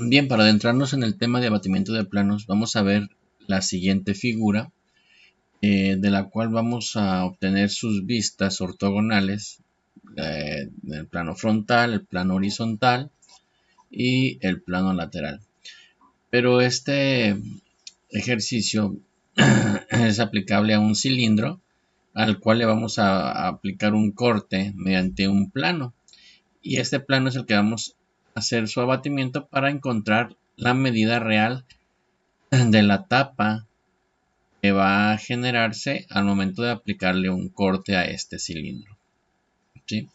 Bien, para adentrarnos en el tema de abatimiento de planos, vamos a ver la siguiente figura, de la cual vamos a obtener sus vistas ortogonales, el plano frontal, el plano horizontal y el plano lateral. Pero este ejercicio es aplicable a un cilindro al cual le vamos a aplicar un corte mediante un plano. Y este plano es el que vamos a hacer su abatimiento para encontrar la medida real de la tapa que va a generarse al momento de aplicarle un corte a este cilindro, ¿sí?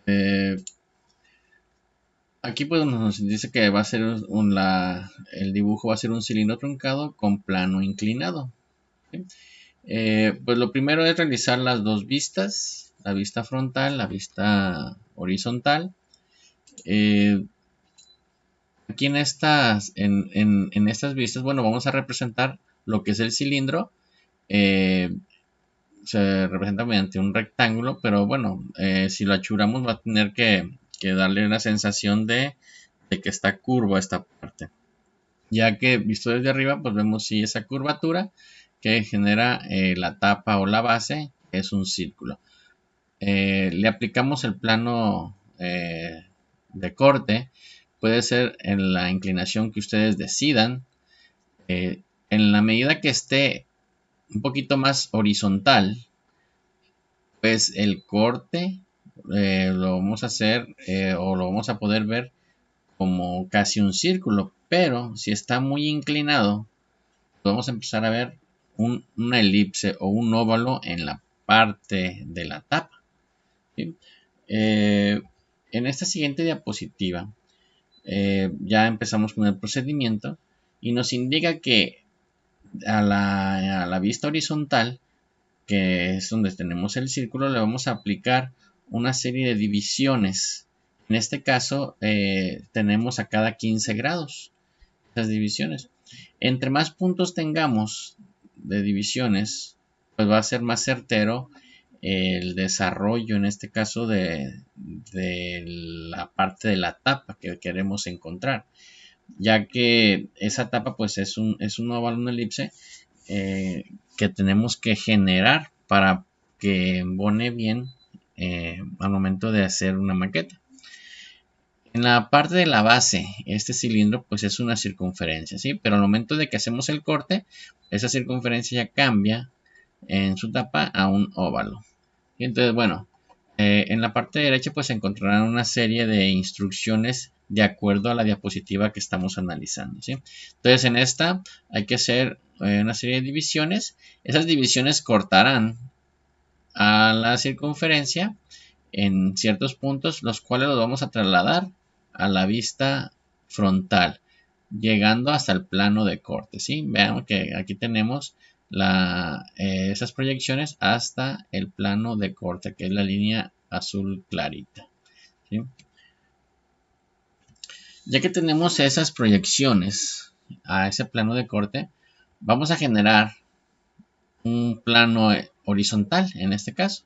Eh, Aquí pues nos dice que va a ser el dibujo va a ser un cilindro truncado con plano inclinado, ¿sí? Pues lo primero es realizar las dos vistas, la vista frontal, la vista horizontal. Eh, Aquí en estas vistas, bueno, vamos a representar lo que es el cilindro. eh, Se representa mediante un rectángulo, pero bueno, si lo achuramos va a tener que darle una sensación de que está curvo esta parte. Ya que visto desde arriba, pues vemos si esa curvatura que genera la tapa o la base es un círculo. Le aplicamos el plano de corte, puede ser en la inclinación que ustedes decidan. En la medida que esté un poquito más horizontal, pues el corte lo vamos a hacer o lo vamos a poder ver como casi un círculo, pero si está muy inclinado, vamos a empezar a ver una elipse o un óvalo en la parte de la tapa, ¿sí? En esta siguiente diapositiva ya empezamos con el procedimiento y nos indica que a la vista horizontal, que es donde tenemos el círculo, le vamos a aplicar una serie de divisiones. En este caso tenemos a cada 15 grados las divisiones. Entre más puntos tengamos de divisiones, pues va a ser más certero el desarrollo, en este caso, de la parte de la tapa que queremos encontrar, ya que esa tapa pues es un óvalo, una elipse, que tenemos que generar para que embone bien al momento de hacer una maqueta. En la parte de la base, este cilindro pues es una circunferencia, ¿sí? Pero al momento de que hacemos el corte, esa circunferencia ya cambia en su tapa a un óvalo. Y entonces, bueno, en la parte derecha pues encontrarán una serie de instrucciones de acuerdo a la diapositiva que estamos analizando, ¿sí? Entonces en esta hay que hacer una serie de divisiones. Esas divisiones cortarán a la circunferencia en ciertos puntos, los cuales los vamos a trasladar a la vista frontal, llegando hasta el plano de corte, ¿sí? Vean que aquí tenemos esas proyecciones hasta el plano de corte, que es la línea azul clarita, ¿sí? Ya que tenemos esas proyecciones a ese plano de corte, vamos a generar un plano horizontal en este caso,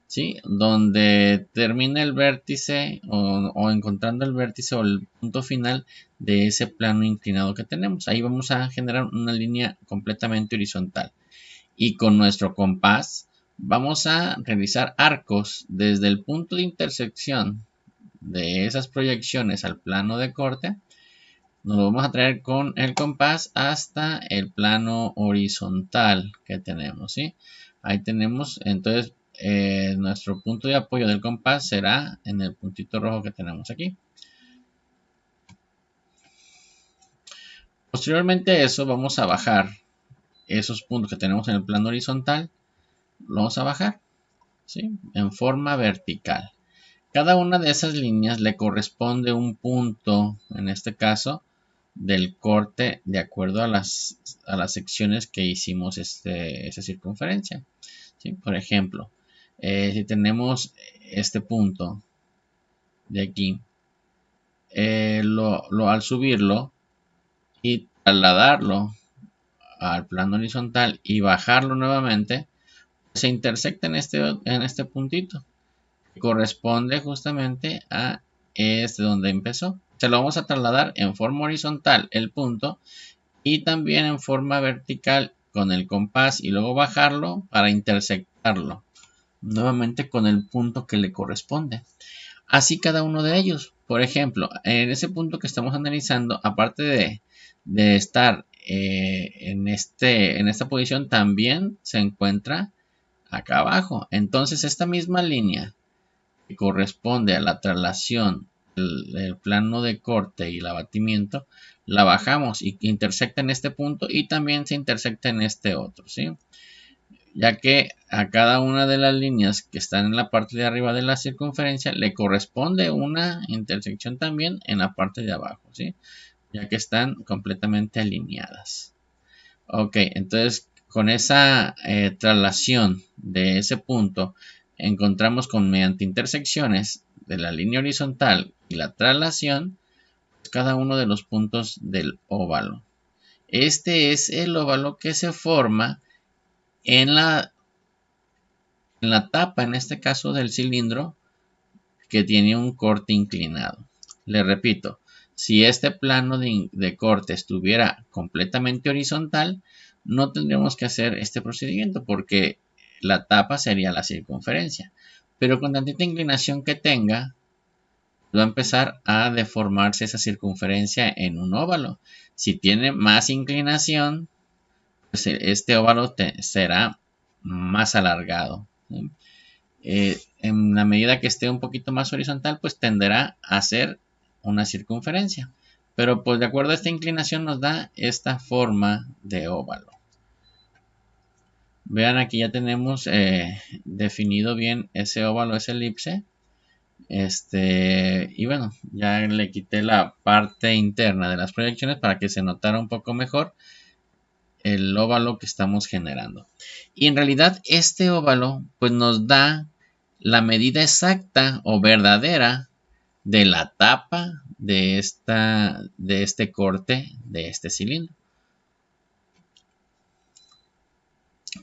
¿sí? Donde termina el vértice o encontrando el vértice o el punto final de ese plano inclinado que tenemos. Ahí vamos a generar una línea completamente horizontal. Y con nuestro compás vamos a realizar arcos desde el punto de intersección de esas proyecciones al plano de corte. Nos lo vamos a traer con el compás hasta el plano horizontal que tenemos, ¿sí? Ahí tenemos, entonces, nuestro punto de apoyo del compás será en el puntito rojo que tenemos aquí. Posteriormente a eso, vamos a bajar esos puntos que tenemos en el plano horizontal. Lo vamos a bajar, ¿sí? En forma vertical. Cada una de esas líneas le corresponde un punto, en este caso, del corte de acuerdo a las secciones que hicimos esa circunferencia, ¿sí? Por ejemplo, si tenemos este punto de aquí, al subirlo y trasladarlo al plano horizontal y bajarlo nuevamente, se intersecta en este puntito, que corresponde justamente a este donde empezó. Se lo vamos a trasladar en forma horizontal el punto y también en forma vertical con el compás y luego bajarlo para intersectarlo nuevamente con el punto que le corresponde. Así cada uno de ellos. Por ejemplo, en ese punto que estamos analizando, aparte de estar en esta posición, también se encuentra acá abajo. Entonces, esta misma línea que corresponde a la traslación del plano de corte y el abatimiento, la bajamos y intersecta en este punto y también se intersecta en este otro, ¿sí? Ya que a cada una de las líneas que están en la parte de arriba de la circunferencia le corresponde una intersección también en la parte de abajo, ¿sí? Ya que están completamente alineadas. Ok, entonces con esa traslación de ese punto encontramos con mediante intersecciones de la línea horizontal y la traslación cada uno de los puntos del óvalo. Este es el óvalo que se forma en la tapa, en este caso del cilindro, que tiene un corte inclinado. Le repito, si este plano de corte estuviera completamente horizontal, no tendríamos que hacer este procedimiento porque la tapa sería la circunferencia. Pero con tantita inclinación que tenga, va a empezar a deformarse esa circunferencia en un óvalo. Si tiene más inclinación, pues este óvalo será más alargado, ¿sí? En la medida que esté un poquito más horizontal, pues tenderá a ser una circunferencia. Pero pues de acuerdo a esta inclinación nos da esta forma de óvalo. Vean, aquí ya tenemos definido bien ese óvalo, ese elipse. Y bueno, ya le quité la parte interna de las proyecciones para que se notara un poco mejor el óvalo que estamos generando. Y en realidad este óvalo pues nos da la medida exacta o verdadera de la tapa de este corte de este cilindro.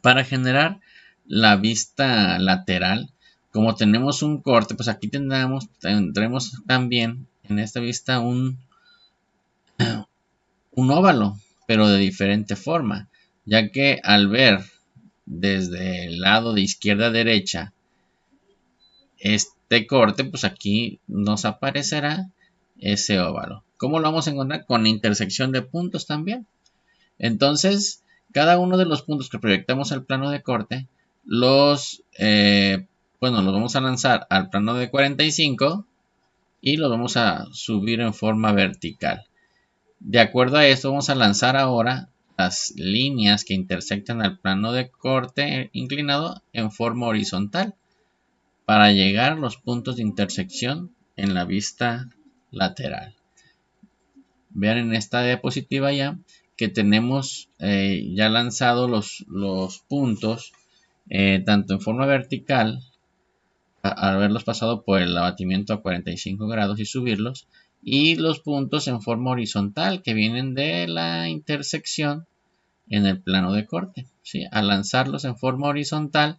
Para generar la vista lateral, como tenemos un corte, pues aquí tendremos también en esta vista un óvalo, pero de diferente forma, ya que al ver desde el lado de izquierda a derecha este corte, pues aquí nos aparecerá ese óvalo. ¿Cómo lo vamos a encontrar? Con intersección de puntos también. Entonces, cada uno de los puntos que proyectamos al plano de corte, los vamos a lanzar al plano de 45 y los vamos a subir en forma vertical. De acuerdo a esto, vamos a lanzar ahora las líneas que intersectan al plano de corte inclinado en forma horizontal para llegar a los puntos de intersección en la vista lateral. Vean en esta diapositiva ya que tenemos ya lanzado los puntos tanto en forma vertical al haberlos pasado por el abatimiento a 45 grados y subirlos, y los puntos en forma horizontal que vienen de la intersección en el plano de corte, ¿sí? Al lanzarlos en forma horizontal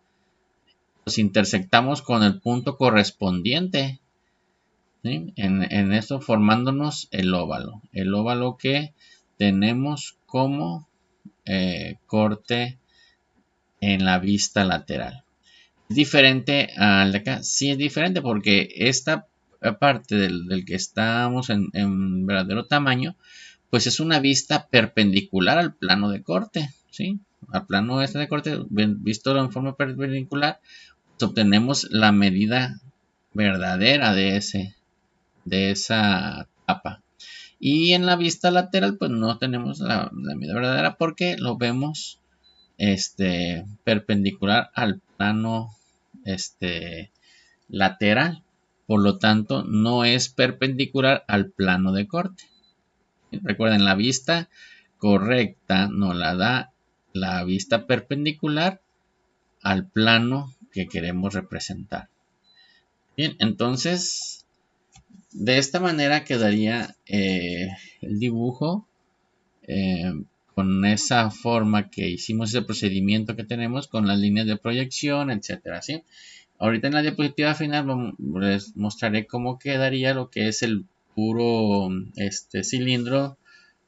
los intersectamos con el punto correspondiente, ¿sí? En esto formándonos el óvalo que tenemos como corte en la vista lateral. ¿Es diferente al de acá? Sí, es diferente porque esta parte del que estamos en verdadero tamaño, pues es una vista perpendicular al plano de corte, ¿sí? Al plano este de corte, visto en forma perpendicular, pues obtenemos la medida verdadera de esa tapa. Y en la vista lateral, pues no tenemos la medida verdadera porque lo vemos perpendicular al plano lateral. Por lo tanto, no es perpendicular al plano de corte. Recuerden, la vista correcta nos la da la vista perpendicular al plano que queremos representar. Bien, entonces de esta manera quedaría el dibujo con esa forma que hicimos, ese procedimiento que tenemos con las líneas de proyección, etcétera, ¿sí? Ahorita en la diapositiva final les mostraré cómo quedaría lo que es el puro cilindro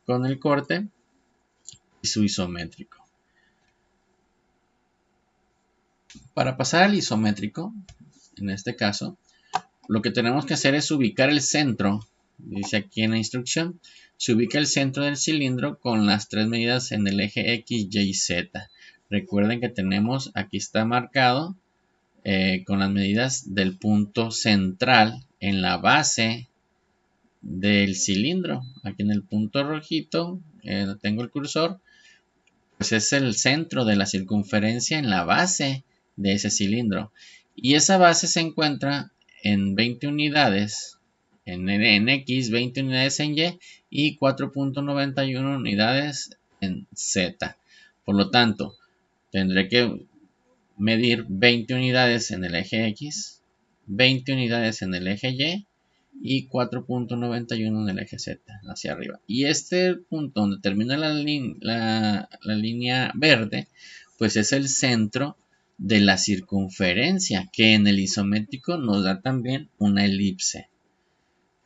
con el corte y su isométrico. Para pasar al isométrico, en este caso, lo que tenemos que hacer es ubicar el centro. Dice aquí en la instrucción, se ubica el centro del cilindro con las tres medidas en el eje X, Y y Z. Recuerden que tenemos, aquí está marcado con las medidas del punto central en la base del cilindro. Aquí en el punto rojito, tengo el cursor, pues es el centro de la circunferencia en la base de ese cilindro. Y esa base se encuentra en 20 unidades en X, 20 unidades en Y y 4.91 unidades en Z. Por lo tanto, tendré que medir 20 unidades en el eje X, 20 unidades en el eje Y 4.91 en el eje Z hacia arriba. Y este punto donde termina la línea verde, pues es el centro de la circunferencia, que en el isométrico nos da también una elipse.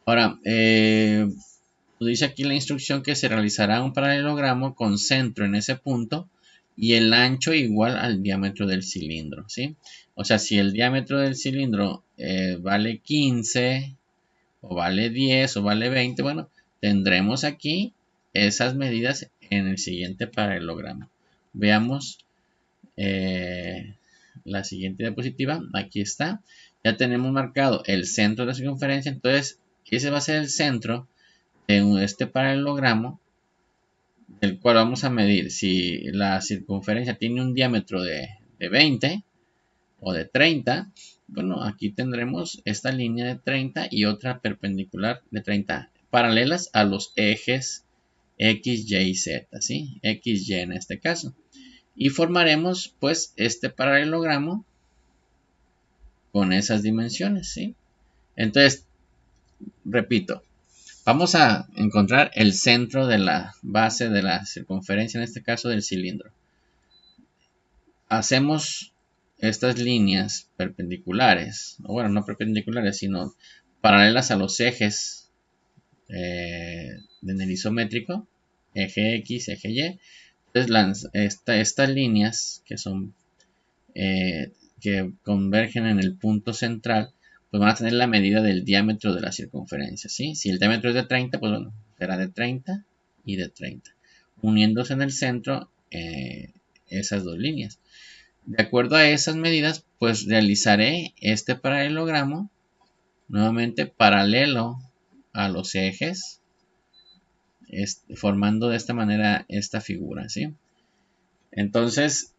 Ahora, dice aquí la instrucción que se realizará un paralelogramo con centro en ese punto y el ancho igual al diámetro del cilindro, ¿sí? O sea, si el diámetro del cilindro vale 15 o vale 10 o vale 20, bueno, tendremos aquí esas medidas en el siguiente paralelogramo. Veamos la siguiente diapositiva. Aquí está. Ya tenemos marcado el centro de la circunferencia, entonces ese va a ser el centro de este paralelogramo, del cual vamos a medir si la circunferencia tiene un diámetro de 20 o de 30. Bueno, aquí tendremos esta línea de 30 y otra perpendicular de 30, paralelas a los ejes X, Y y Z, ¿sí? X, Y en este caso. Y formaremos, pues, este paralelogramo con esas dimensiones, ¿sí? Entonces, repito, vamos a encontrar el centro de la base de la circunferencia, en este caso del cilindro. Hacemos estas líneas perpendiculares, o bueno, no perpendiculares, sino paralelas a los ejes en el isométrico, eje X, eje Y. Entonces, estas líneas que son que convergen en el punto central, pues van a tener la medida del diámetro de la circunferencia, ¿sí? Si el diámetro es de 30, pues bueno, será de 30 y de 30, uniéndose en el centro esas dos líneas. De acuerdo a esas medidas, pues realizaré este paralelogramo nuevamente paralelo a los ejes, formando de esta manera esta figura, ¿sí? Entonces,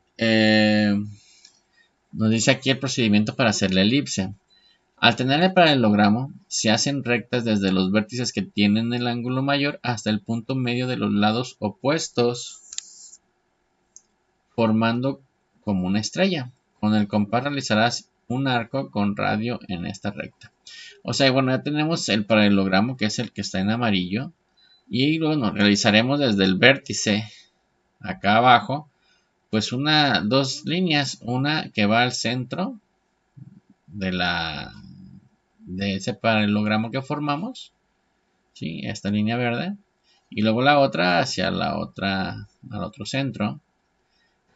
nos dice aquí el procedimiento para hacer la elipse. Al tener el paralelogramo, se hacen rectas desde los vértices que tienen el ángulo mayor hasta el punto medio de los lados opuestos, formando como una estrella. Con el compás realizarás un arco con radio en esta recta. O sea, bueno, ya tenemos el paralelogramo, que es el que está en amarillo. Y bueno, realizaremos desde el vértice acá abajo, pues dos líneas. Una que va al centro de ese paralelogramo que formamos, ¿sí? Esta línea verde. Y luego la otra hacia al otro centro.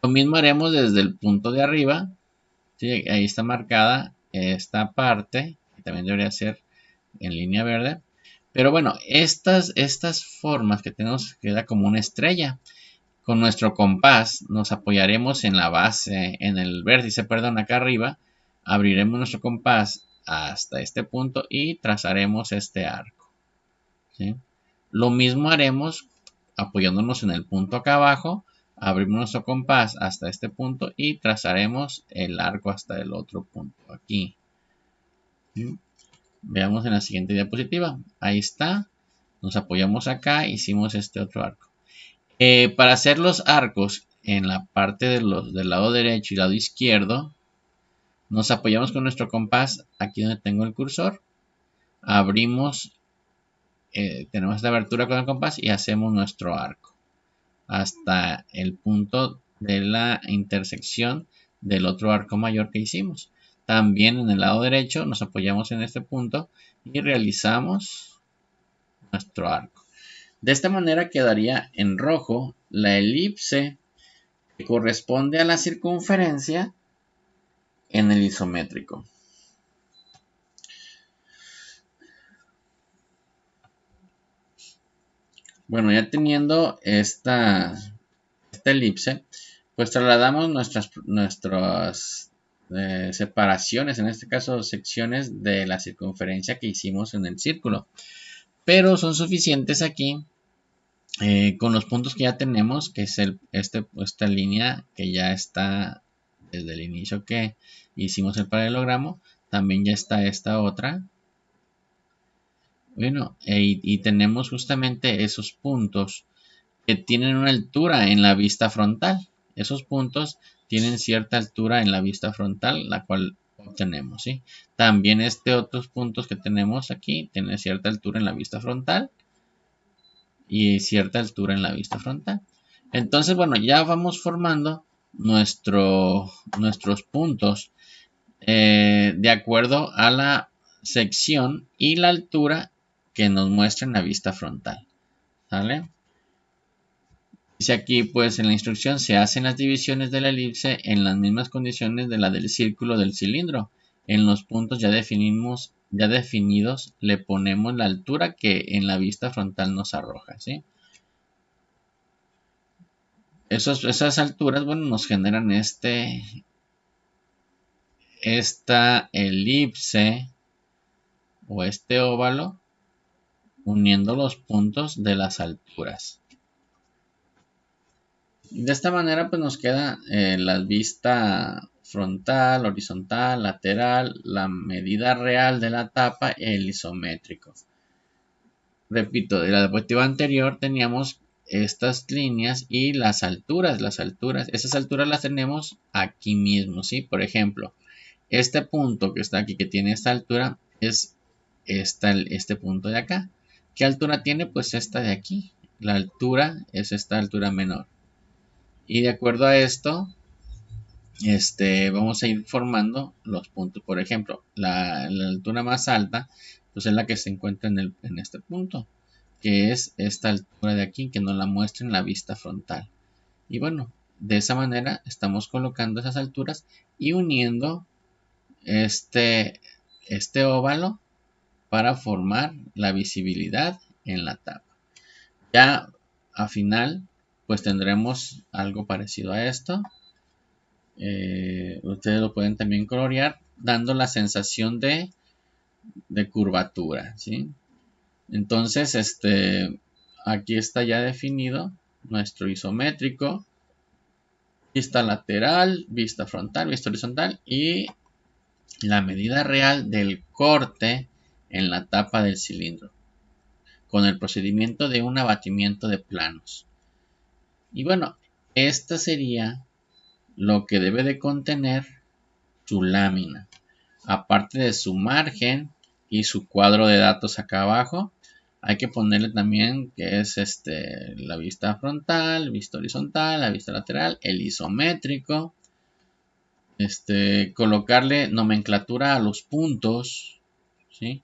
Lo mismo haremos desde el punto de arriba, ¿sí? Ahí está marcada esta parte, que también debería ser en línea verde. Pero bueno, estas formas que tenemos queda como una estrella. Con nuestro compás nos apoyaremos en la base, en el vértice, perdón, acá arriba. Abriremos nuestro compás hasta este punto y trazaremos este arco, ¿sí? Lo mismo haremos apoyándonos en el punto acá abajo. Abrimos nuestro compás hasta este punto y trazaremos el arco hasta el otro punto aquí, ¿sí? Veamos en la siguiente diapositiva. Ahí está. Nos apoyamos acá. Hicimos este otro arco. Para hacer los arcos en la parte del lado derecho y lado izquierdo, nos apoyamos con nuestro compás aquí donde tengo el cursor. Abrimos, tenemos esta abertura con el compás y hacemos nuestro arco hasta el punto de la intersección del otro arco mayor que hicimos. También en el lado derecho nos apoyamos en este punto y realizamos nuestro arco. De esta manera quedaría en rojo la elipse que corresponde a la circunferencia en el isométrico. Bueno, ya teniendo esta elipse, pues trasladamos nuestras separaciones, en este caso secciones de la circunferencia que hicimos en el círculo. Pero son suficientes aquí con los puntos que ya tenemos, que es esta línea que ya está desde el inicio que hicimos el paralelogramo. También ya está esta otra. Bueno, y tenemos justamente esos puntos que tienen una altura en la vista frontal. Esos puntos tienen cierta altura en la vista frontal, la cual obtenemos, ¿sí? También otros puntos que tenemos aquí tienen cierta altura en la vista frontal y cierta altura en la vista frontal. Entonces, bueno, ya vamos formando nuestros puntos de acuerdo a la sección y la altura que nos muestra en la vista frontal. ¿Sale? Dice aquí, pues en la instrucción se hacen las divisiones de la elipse en las mismas condiciones de la del círculo del cilindro. En los puntos ya definidos le ponemos la altura que en la vista frontal nos arroja, ¿sí? Esas alturas, bueno, nos generan esta elipse o este óvalo uniendo los puntos de las alturas. De esta manera pues nos queda la vista frontal, horizontal, lateral, la medida real de la tapa, el isométrico. Repito, de la diapositiva anterior teníamos estas líneas y las alturas. Esas alturas las tenemos aquí mismo, ¿sí? Por ejemplo, este punto que está aquí, que tiene esta altura, es este punto de acá. ¿Qué altura tiene? Pues esta de aquí. La altura es esta altura menor. Y de acuerdo a esto, vamos a ir formando los puntos. Por ejemplo, la altura más alta, pues es la que se encuentra en este punto, que es esta altura de aquí, que nos la muestra en la vista frontal. Y bueno, de esa manera estamos colocando esas alturas y uniendo este óvalo para formar la visibilidad en la tapa. Ya a final, pues tendremos algo parecido a esto. Ustedes lo pueden también colorear dando la sensación de curvatura, ¿sí? Entonces, aquí está ya definido nuestro isométrico, vista lateral, vista frontal, vista horizontal y la medida real del corte en la tapa del cilindro con el procedimiento de un abatimiento de planos. Y bueno, esta sería lo que debe de contener su lámina, aparte de su margen y su cuadro de datos acá abajo. Hay que ponerle también que es la vista frontal, vista horizontal, la vista lateral, el isométrico, colocarle nomenclatura a los puntos, ¿sí?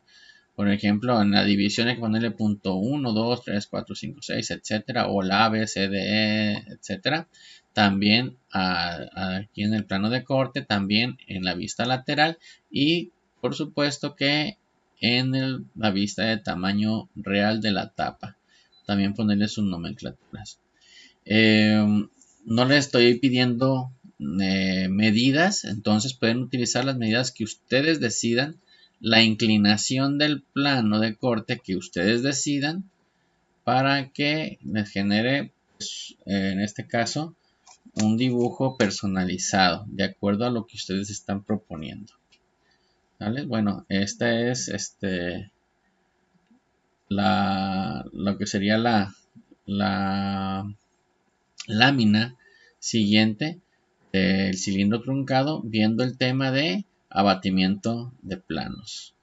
Por ejemplo, en la división hay que ponerle punto 1, 2, 3, 4, 5, 6, etcétera, o la A, B, C, D, E, etcétera. También aquí en el plano de corte, también en la vista lateral y por supuesto que en la vista de tamaño real de la tapa. También ponerle sus nomenclaturas. No les estoy pidiendo medidas, entonces pueden utilizar las medidas que ustedes decidan, la inclinación del plano de corte que ustedes decidan para que les genere, pues, en este caso, un dibujo personalizado de acuerdo a lo que ustedes están proponiendo. ¿Vale? Bueno, esta es lo que sería la lámina siguiente del cilindro truncado, viendo el tema de abatimiento de planos.